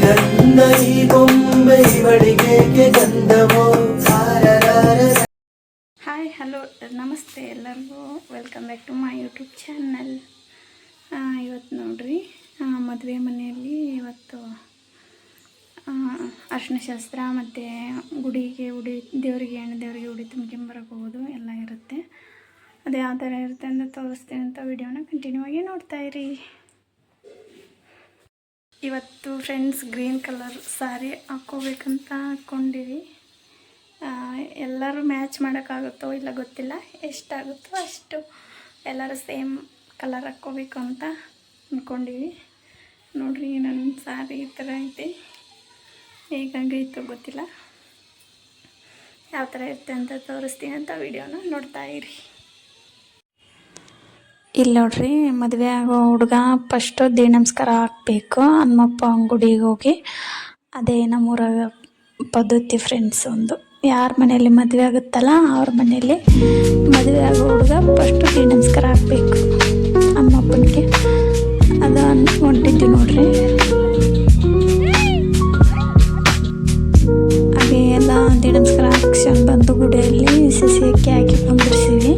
ಗಂಧ ಈ ಬೊಂಬೆ ಇವಳಿಗೆ ಗಂಧವೋ. ಹಾಯ್ ಹಲೋ ನಮಸ್ತೆ ಎಲ್ಲರಿಗೂ, welcome back to my YouTube channel. ಇವತ್ತು ನೋಡ್ರಿ ಮದುವೆ ಮನೆಯಲ್ಲಿ ಇವತ್ತು ಅರಿಶಿನ ಶಾಸ್ತ್ರ ಮತ್ತು ಗುಡಿಗೆ ದೇವರಿಗೆ ಎಣ್ಣೆ ದೇವರಿಗೆ ಉಡಿ ತುಂಬ್ಕೊಂಬರಕ್ಕೆ ಹೋಗೋದು ಎಲ್ಲ ಇರುತ್ತೆ. ಅದು ಯಾವ ಥರ ಇರುತ್ತೆ ಅಂತ ತೋರಿಸ್ತೀನಿ ಅಂತ ವಿಡಿಯೋನ ಕಂಟಿನ್ಯೂ ಆಗಿ ನೋಡ್ತಾಯಿರಿ. ಇವತ್ತು ಫ್ರೆಂಡ್ಸ್ ಗ್ರೀನ್ ಕಲರ್ ಸ್ಯಾರಿ ಹಾಕ್ಕೋಬೇಕಂತ ಹಾಕ್ಕೊಂಡಿವಿ. ಎಲ್ಲರೂ ಮ್ಯಾಚ್ ಮಾಡೋಕ್ಕಾಗುತ್ತೋ ಇಲ್ಲ ಗೊತ್ತಿಲ್ಲ, ಎಷ್ಟಾಗುತ್ತೋ ಅಷ್ಟು ಎಲ್ಲರೂ ಸೇಮ್ ಕಲರ್ ಹಾಕ್ಕೋಬೇಕು ಅಂತ ಅಂದ್ಕೊಂಡಿವಿ. ನೋಡಿರಿ ನನ್ನ ಸ್ಯಾರಿ ಈ ಥರ ಐತೆ, ಹೇಗಾಗೈತೋ ಗೊತ್ತಿಲ್ಲ, ಯಾವ ಥರ ಇರುತ್ತೆ ಅಂತ ತೋರಿಸ್ತೀನಿ ಅಂತ ವಿಡಿಯೋನ ನೋಡ್ತಾಯಿರಿ. ಇಲ್ಲಿ ನೋಡ್ರಿ, ಮದುವೆ ಆಗೋ ಹುಡುಗ ಫಸ್ಟು ದೇಹ ನಮಸ್ಕಾರ ಹಾಕಬೇಕು ಹನುಮಪ್ಪ ಗುಡಿಗೆ ಹೋಗಿ. ಅದೇ ನಮ್ಮೂರಾಗ ಪದ್ಧತಿ ಫ್ರೆಂಡ್ಸ್. ಒಂದು ಯಾರ ಮನೆಯಲ್ಲಿ ಮದುವೆ ಆಗುತ್ತಲ್ಲ ಅವ್ರ ಮನೆಯಲ್ಲಿ ಮದುವೆ ಆಗೋ ಹುಡುಗ ಫಸ್ಟು ದೇಹ ನಮಸ್ಕಾರ ಹಾಕಬೇಕು ಹನುಮಪ್ಪನಿಗೆ. ಅದು ಹೊಂಟಿದ್ವಿ ನೋಡ್ರಿ. ಹಾಗೆ ಎಲ್ಲ ದೇಹ ನಮಸ್ಕಾರ ಹಾಕ್ಸ್ಕೊಂಡು ಬಂದು ಗುಡಿಯಲ್ಲಿ ಸಸಿ ಅಕ್ಕಿ ಹಾಕಿ ಕುಂದಿರ್ಸಿವಿ.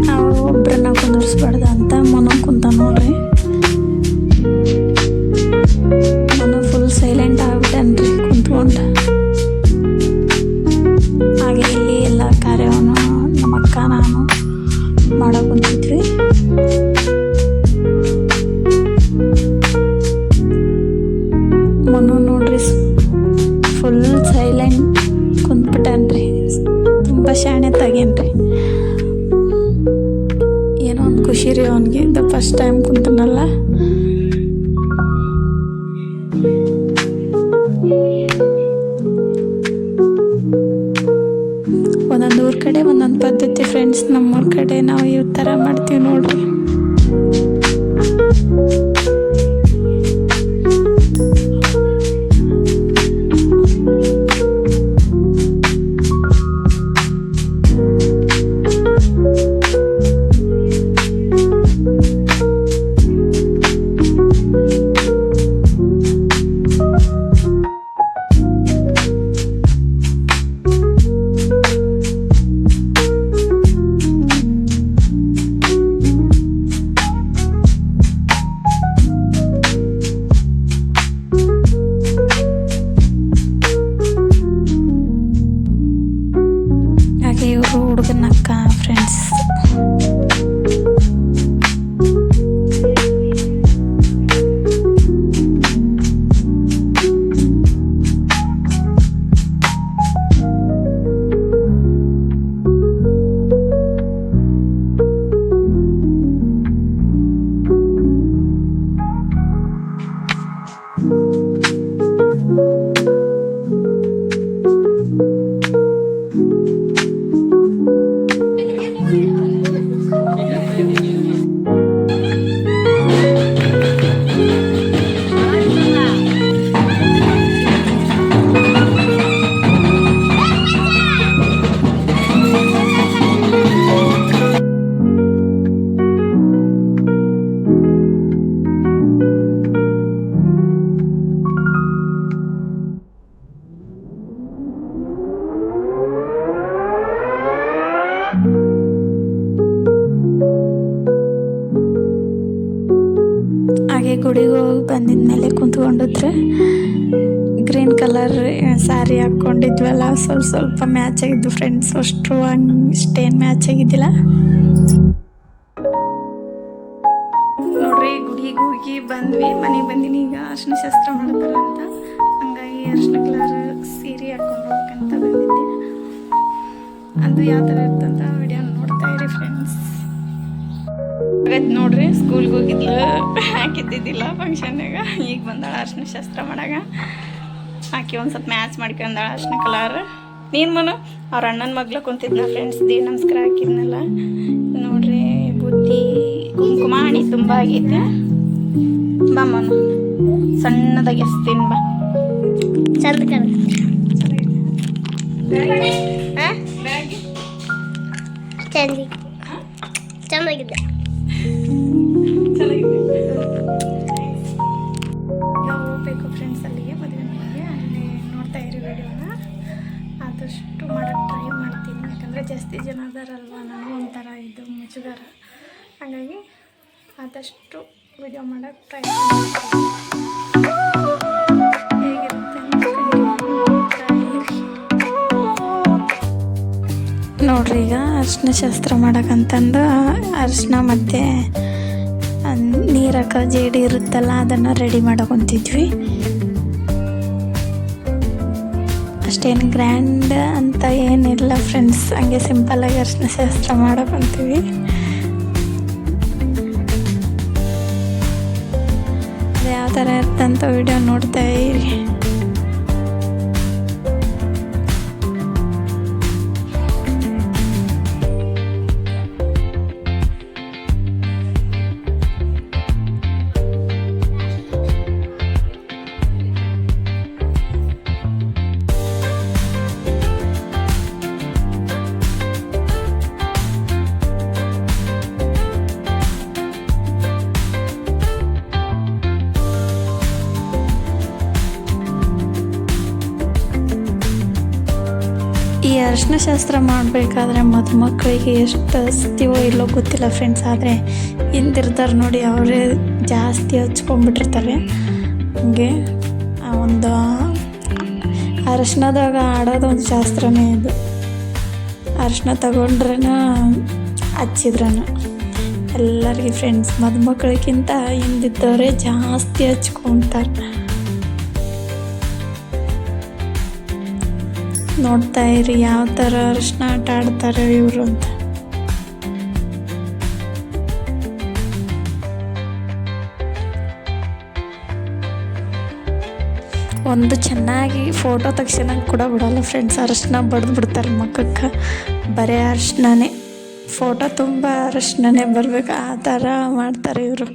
ನಾವು ಒಬ್ಬರನ್ನ ಕುಂದಿರ್ಸ್ಬಾರ್ದು ಅಂತ ಮನ ಕುಂತ ನೋಡ್ರಿ. ನಾನು ಫುಲ್ ಸೈಲೆಂಟ್ ಆಗ್ಬಿಟ್ಟೇನ್ರಿ ಕುಂತ್ಕೊಂಡು. ಹಾಗೆ ಇಲ್ಲಿ ಎಲ್ಲ ಕಾರ್ಯವನ್ನು ನಮ್ಮ ಅಕ್ಕ ನಾನು ಮಾಡೋ ಕುಂತಿದ್ವಿ. ಮನು ನೋಡ್ರಿ ಫುಲ್ ಸೈಲೆಂಟ್ ಕುಂತ್ಬಿಟ್ಟೇನ್ರಿ, ತುಂಬ ಶಾಣೆ ತಗೇನ್ರಿ. ಏನೋ ಒಂದು ಖುಷಿ ರೀ ಅವನಿಗೆ, ಇದು ಫಸ್ಟ್ ಟೈಮ್ ಕುಂತನಲ್ಲ. ಒಂದೊಂದು ಊರ ಕಡೆ ಒಂದೊಂದು ಪದ್ಧತಿ ಫ್ರೆಂಡ್ಸ್. ನಮ್ಮೂರ ಕಡೆ ನಾವು ಈ ಥರ ಮಾಡ್ತೀವಿ ನೋಡ್ರಿ. ಇವರು ಹುಡುಗನ ಅಕ್ಕ ಫ್ರೆಂಡ್ಸ್. ಹಾಗೆ ಗುಡಿಗೆ ಹೋಗಿ ಬಂದಿದ್ಮೇಲೆ ಕುಂತ್ಕೊಂಡಿದ್ರೆ ಗ್ರೀನ್ ಕಲರ್ ಸ್ಯಾರಿ ಹಾಕ್ಕೊಂಡಿದ್ವಲ್ಲ, ಸ್ವಲ್ಪ ಮ್ಯಾಚ್ ಆಗಿದ್ದು ಫ್ರೆಂಡ್ಸ್. ಅಷ್ಟು ಅಷ್ಟೇನು ಮ್ಯಾಚ್ ಆಗಿದ್ದಿಲ್ಲ ನೋಡ್ರಿ. ಗುಡಿಗೆ ಹೋಗಿ ಬಂದ್ವಿ, ಮನೆಗೆ ಬಂದಿನಿ. ಈಗ ಅರಿಶಿನ ಶಾಸ್ತ್ರ ಮಾಡ್ತಾರಂತ, ಹಂಗಾಗಿ ಅರಿಶಿನ ಕಲರ್ ಸೀರೆ ಹಾಕ್ಕೊಂಡು ಹೋಗ್ಬೇಕಂತ ಬಂದಿದ್ದೆ. ಅದು ಯಾವ ಥರ ಇರ್ತಂತ ವಿಡಿಯೋ ನೋಡ್ತಾ ಇರಿ ಫ್ರೆಂಡ್ಸ್. ಆಗೈತೆ ನೋಡ್ರಿ, ಸ್ಕೂಲ್ಗೆ ಹೋಗಿದ್ಲು, ಹಾಕಿದ್ದಿದ್ದಿಲ್ಲ ಫಂಕ್ಷನ್ನಾಗ. ಈಗ ಬಂದಾಳ ಅರಿಶಿನ ಶಾಸ್ತ್ರ ಮಾಡಾಗ. ಹಾಕಿ ಒಂದು ಸ್ವಲ್ಪ ಮ್ಯಾಚ್ ಮಾಡ್ಕೊಂಡಾಳ ಅರಿಶಿನ ಕಲರ್. ನೀನು ಮನು ಅವ್ರ ಅಣ್ಣನ ಮಗ್ಳು ಕುಂತಿದ್ನ ಫ್ರೆಂಡ್ಸ್. ದೇವ ನಮಸ್ಕಾರ ಹಾಕಿದ್ನಲ್ಲ ನೋಡ್ರಿ. ಬುದ್ಧಿ ಕುಂಕುಮ ಹಣಿ ತುಂಬ ಆಗೈತೆ. ಬಾ ಮನು, ಸಣ್ಣದಾಗಿ ಎಸ್ತೀನಿ ಬಾ. ಚಂದ ಚೆನ್ನಾಗಿದೆ. ಹೋಗ್ಬೇಕು ಫ್ರೆಂಡ್ಸ್. ಆದಷ್ಟು ಮಾಡೋಕ್ಕೆ ಟ್ರೈ ಮಾಡ್ತೀನಿ. ಯಾಕಂದರೆ ಜಾಸ್ತಿ ಜನ ಅದಾರಲ್ವ, ನನಗೂ ಒಂಥರ ಇದು ಮುಜುಗರ. ಹಾಗಾಗಿ ಆದಷ್ಟು ವಿಡಿಯೋ ಮಾಡೋಕ್ಕೆ ಟ್ರೈ ಮಾಡ್ತೀನಿ. ಹೇಗಿರುತ್ತೆ ನೋಡ್ರಿ, ಈಗ ಅರಿಶಿನ ಶಾಸ್ತ್ರ ಮಾಡೋಕ್ಕಂತಂದು ಅರಿಶಿನ ಮತ್ತು ನೀರಕ್ಕ ಜೇಡಿ ಇರುತ್ತಲ್ಲ ಅದನ್ನು ರೆಡಿ ಮಾಡೋಕೊಂತಿದ್ವಿ. ಅಷ್ಟೇನು ಗ್ರ್ಯಾಂಡ್ ಅಂತ ಏನಿಲ್ಲ ಫ್ರೆಂಡ್ಸ್, ಹಂಗೆ ಸಿಂಪಲ್ಲಾಗಿ ಅರಿಶಿನ ಶಾಸ್ತ್ರ ಮಾಡೋಕೊಂತೀವಿ. ಅದು ಯಾವ ಥರ ಇರ್ತಂತ ವಿಡಿಯೋ ನೋಡ್ತಾ ಇರಿ. ಈ ಅರಿಶಿನ ಶಾಸ್ತ್ರ ಮಾಡಬೇಕಾದ್ರೆ ಮದುಮಕ್ಕಳಿಗೆ ಎಷ್ಟು ಹಚ್ತೀವೋ ಇಲ್ಲೋ ಗೊತ್ತಿಲ್ಲ ಫ್ರೆಂಡ್ಸ್, ಆದರೆ ಹಿಂದಿರ್ತಾರೆ ನೋಡಿ, ಅವರೇ ಜಾಸ್ತಿ ಹಚ್ಕೊಂಡ್ಬಿಟ್ಟಿರ್ತಾರೆ. ಹಂಗೆ ಒಂದು ಅರಿಶಿನದಾಗ ಆಡೋದೊಂದು ಶಾಸ್ತ್ರನೇ ಇದು. ಅರಿಶಿನ ತಗೊಂಡ್ರನ ಹಚ್ಚಿದ್ರನ ಎಲ್ಲರಿಗೆ ಫ್ರೆಂಡ್ಸ್, ಮದುಮಕ್ಕಳಿಗಿಂತ ಹಿಂದಿದ್ದವರೇ ಜಾಸ್ತಿ ಹಚ್ಕೊತಾರೆ. ನೋಡ್ತಾ ಇರಿ ಯಾವ ಥರ ಅರಿಶಿನ ಆಟ ಆಡ್ತಾರೆ ಇವರು ಅಂತ. ಒಂದು ಚೆನ್ನಾಗಿ ಫೋಟೋ ತೆಗ್ಸೋಣಂಗೆ ಕೂಡ ಬಿಡೋಲ್ಲ ಫ್ರೆಂಡ್ಸ್, ಅರಿಶಿನ ಬಡ್ದು ಬಿಡ್ತಾರೆ ಮಕ್ಕಕ್ಕೆ. ಬರೀ ಅರಿಶಿನನೇ ಫೋಟೋ ತುಂಬ ಅರಿಶಿನನೇ ಬರಬೇಕು, ಆ ಥರ ಮಾಡ್ತಾರೆ ಇವರು.